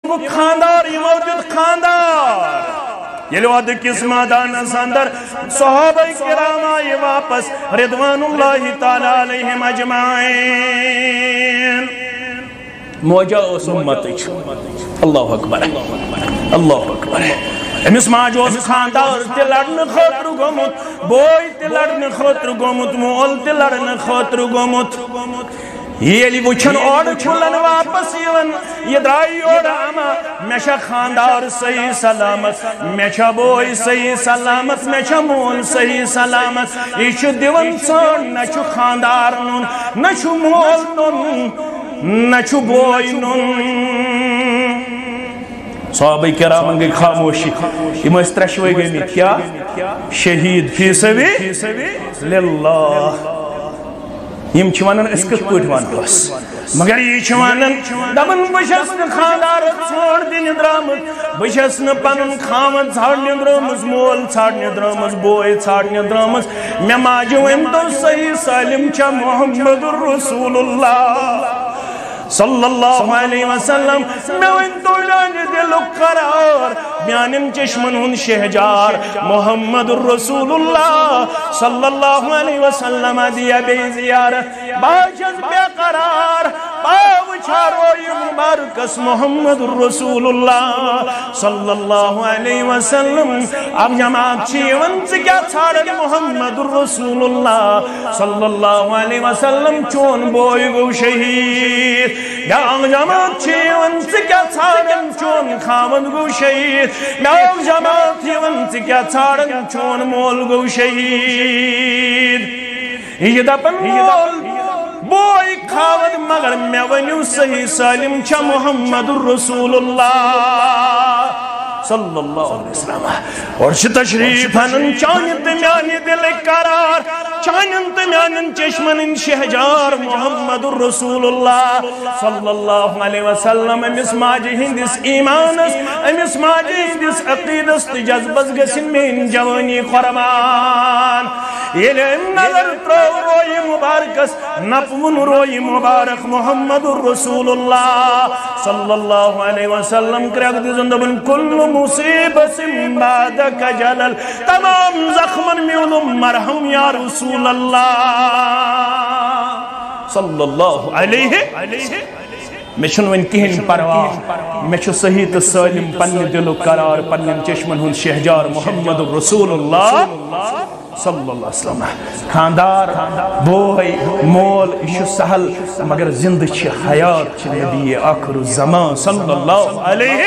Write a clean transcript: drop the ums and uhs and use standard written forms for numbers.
خاندار یہ موجود خاندار یہ لوگ کس مادان اندر صحابہ کرام آئے واپس رضوان اللہ تعالی علیہم اجمعین موجہ اس امت اللہ اکبر اللہ اکبر امس ماج خاندار تہ لڑن خاطر گومت بوئی تہ لڑن خاطر گومت مول تہ لڑن خاطر گومت یہ وچھن اور چھلن واپس یہ درائی اور اما میشا خاندار صحیح سلامت میشا بوئی صحیح سلامت میشا مول صحیح سلامت یہ چھو دیون سان نچو خاندار نون نچو مول نون نچو بوئی نون صحابہ کرام گئی خاموشی یہ استرشوئی گئی میں کیا شہید فی سبیل اللہ یم چھوانن اس کت پوٹ وان بس مگر یہ چھوانن دبن بشس ن خاندار چھوڑ دین درامت بشس ن پنن خامد ژھانڈنہ درامز مول ژھانڈنہ درامز بوئے ژھانڈنہ درامز مے ماجو ام تو صحیح سالم چھا محمد رسول اللہ صلی اللہ علیہ وسلم میں ان تو جان دل قرار بیانم چشمن ہن شہجار محمد رسول اللہ صلی اللہ علیہ وسلم دیا بے زیارت باجز بے قرار پاو چھاروئی مبارکس محمد رسول اللہ صلی اللہ علیہ وسلم اب جماعت چیون سے کیا چھاڑن محمد رسول اللہ صلی اللہ علیہ وسلم چون بوئی گو شہید بیاغ جماعت چیون سے کیا چھاڑن چون خامد گو شہید بیاغ جماعت چیون سے کیا چھاڑن چون مول گو شہید یہ دپن مول بوئی خاود مگر میں ونیو صحیح سالم چھا محمد رسول اللہ صلی اللہ علیہ وسلم اور تشریف ہنن چانت میانی دل قرار چانت میانن چشمن شہجار محمد رسول اللہ صلی اللہ علیہ وسلم امس ماجی ہندس ایمانس امس ماجی ہندس عقیدس جذبس گسن میں جوانی قربان یہ نظر ترو روی مبارکس نپون روی مبارک محمد رسول اللہ صلی اللہ علیہ وسلم کرک دی زندبن کل مصیبت بعدک جلل تمام زخمن میولم مرحم یا رسول اللہ صلی اللہ علیہ میں چھن ون کہن پرواہ میں چھو صحیح تو سالم پنی دل و قرار پنی چشمن ہن شہجار محمد رسول اللہ صلی اللہ علیہ وسلم خاندار بوئی مول اشو سہل مگر زند چھ حیات چھ نبی آخر الزمان صلی اللہ علیہ